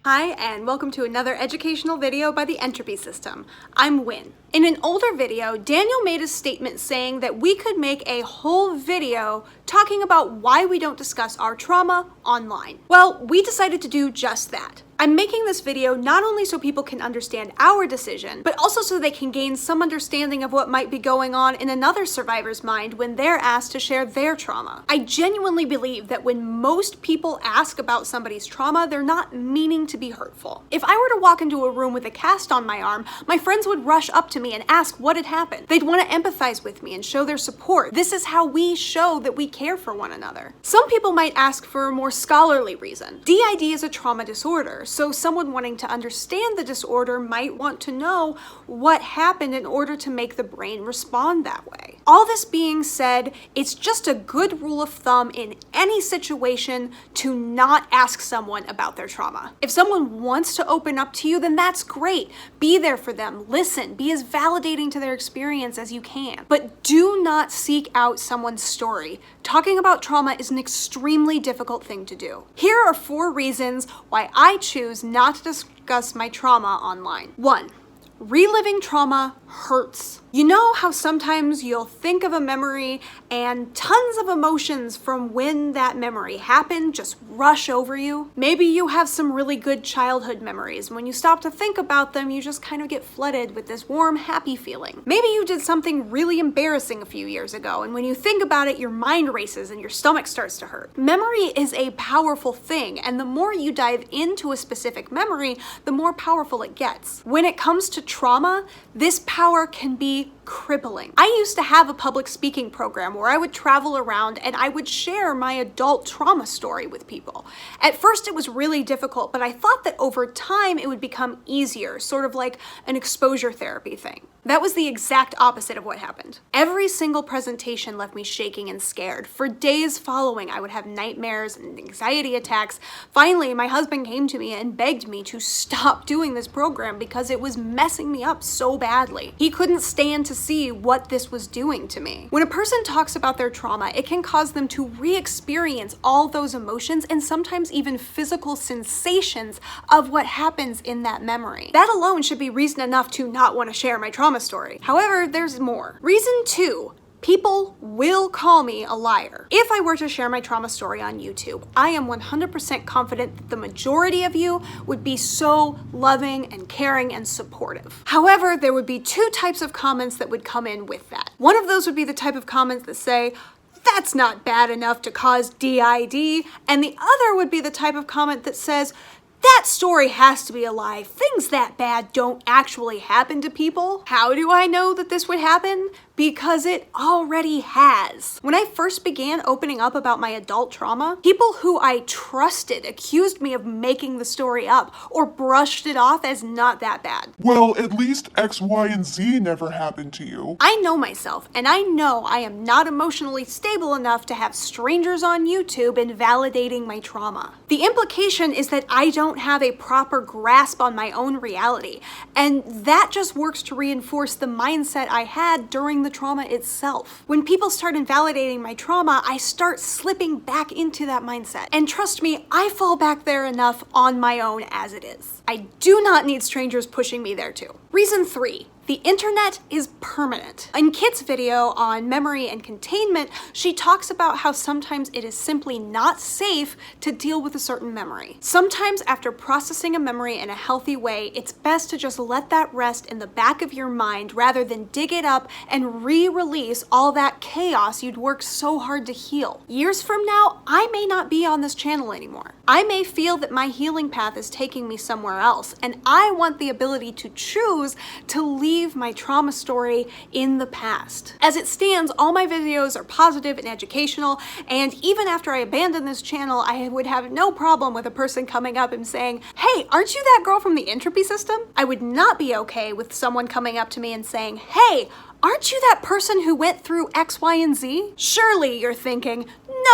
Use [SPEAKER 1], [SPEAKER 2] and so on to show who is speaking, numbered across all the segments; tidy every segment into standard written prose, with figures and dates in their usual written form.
[SPEAKER 1] Hi, and welcome to another educational video by the Entropy System. I'm Win. In an older video, Daniel made a statement saying that we could make a whole video talking about why we don't discuss our trauma online. Well, we decided to do just that. I'm making this video not only so people can understand our decision, but also so they can gain some understanding of what might be going on in another survivor's mind when they're asked to share their trauma. I genuinely believe that when most people ask about somebody's trauma, they're not meaning to be hurtful. If I were to walk into a room with a cast on my arm, my friends would rush up to me and ask what had happened. They'd want to empathize with me and show their support. This is how we show that we care for one another. Some people might ask for a more scholarly reason. DID is a trauma disorder, so someone wanting to understand the disorder might want to know what happened in order to make the brain respond that way. All this being said, it's just a good rule of thumb in any situation to not ask someone about their trauma. If someone wants to open up to you, then that's great. Be there for them, listen, be as validating to their experience as you can. But do not seek out someone's story. Talking about trauma is an extremely difficult thing to do. Here are 4 reasons why I choose not to discuss my trauma online. 1. Reliving trauma hurts. You know how sometimes you'll think of a memory and tons of emotions from when that memory happened just rush over you? Maybe you have some really good childhood memories. When you stop to think about them, you just kind of get flooded with this warm, happy feeling. Maybe you did something really embarrassing a few years ago, and when you think about it, your mind races and your stomach starts to hurt. Memory is a powerful thing, and the more you dive into a specific memory, the more powerful it gets. When it comes to trauma, this power can be crippling. I used to have a public speaking program where I would travel around and I would share my adult trauma story with people. At first it was really difficult, but I thought that over time it would become easier, sort of like an exposure therapy thing. That was the exact opposite of what happened. Every single presentation left me shaking and scared. For days following, I would have nightmares and anxiety attacks. Finally, my husband came to me and begged me to stop doing this program because it was messing me up so badly. He couldn't stand to see what this was doing to me. When a person talks about their trauma, it can cause them to re-experience all those emotions and sometimes even physical sensations of what happens in that memory. That alone should be reason enough to not want to share my trauma story. However, there's more. Reason 2. People will call me a liar. If I were to share my trauma story on YouTube, I am 100% confident that the majority of you would be so loving and caring and supportive. However, there would be 2 types of comments that would come in with that. One of those would be the type of comments that say, "That's not bad enough to cause DID," and the other would be the type of comment that says, "That story has to be a lie. Things that bad don't actually happen to people." How do I know that this would happen? Because it already has. When I first began opening up about my adult trauma, people who I trusted accused me of making the story up or brushed it off as not that bad.
[SPEAKER 2] Well, at least X, Y, and Z never happened to you.
[SPEAKER 1] I know myself, and I know I am not emotionally stable enough to have strangers on YouTube invalidating my trauma. The implication is that I don't have a proper grasp on my own reality, and that just works to reinforce the mindset I had during the trauma itself. When people start invalidating my trauma, I start slipping back into that mindset. And trust me, I fall back there enough on my own as it is. I do not need strangers pushing me there too. Reason 3. The internet is permanent. In Kit's video on memory and containment, she talks about how sometimes it is simply not safe to deal with a certain memory. Sometimes after processing a memory in a healthy way, it's best to just let that rest in the back of your mind rather than dig it up and re-release all that chaos you'd worked so hard to heal. Years from now, I may not be on this channel anymore. I may feel that my healing path is taking me somewhere else, and I want the ability to choose to leave my trauma story in the past. As it stands, all my videos are positive and educational, and even after I abandon this channel, I would have no problem with a person coming up and saying, "Hey, aren't you that girl from the Entropy System?" I would not be okay with someone coming up to me and saying, "Hey, aren't you that person who went through X, Y, and Z?" Surely you're thinking,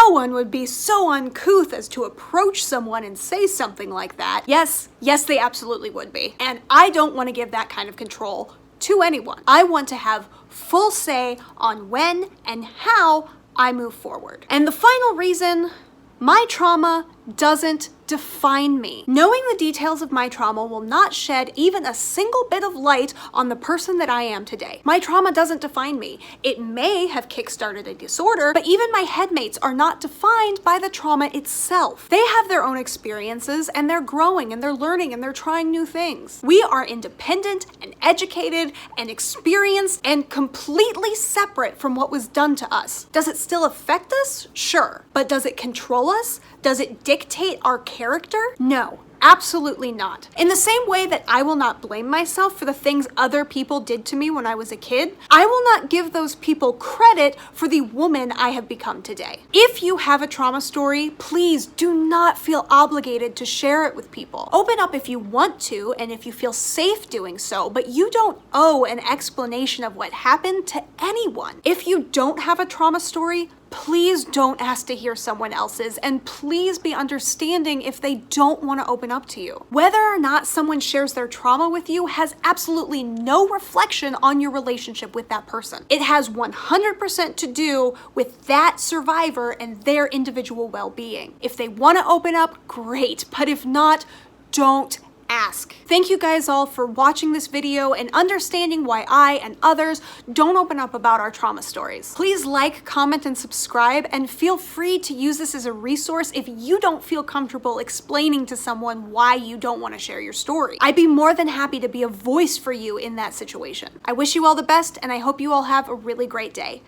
[SPEAKER 1] no one would be so uncouth as to approach someone and say something like that. Yes, they absolutely would be. And I don't want to give that kind of control to anyone. I want to have full say on when and how I move forward. And the final reason, my trauma doesn't define me. Knowing the details of my trauma will not shed even a single bit of light on the person that I am today. My trauma doesn't define me. It may have kickstarted a disorder, but even my headmates are not defined by the trauma itself. They have their own experiences and they're growing and they're learning and they're trying new things. We are independent and educated and experienced and completely separate from what was done to us. Does it still affect us? Sure. But does it control us? Does it dictate our character? No. Absolutely not. In the same way that I will not blame myself for the things other people did to me when I was a kid, I will not give those people credit for the woman I have become today. If you have a trauma story, please do not feel obligated to share it with people. Open up if you want to and if you feel safe doing so, but you don't owe an explanation of what happened to anyone. If you don't have a trauma story, please don't ask to hear someone else's, and please be understanding if they don't want to open up to you. Whether or not someone shares their trauma with you has absolutely no reflection on your relationship with that person. It has 100% to do with that survivor and their individual well-being. If they want to open up, great, but if not, don't ask. Thank you guys all for watching this video and understanding why I and others don't open up about our trauma stories. Please like, comment, and subscribe, and feel free to use this as a resource if you don't feel comfortable explaining to someone why you don't want to share your story. I'd be more than happy to be a voice for you in that situation. I wish you all the best, and I hope you all have a really great day.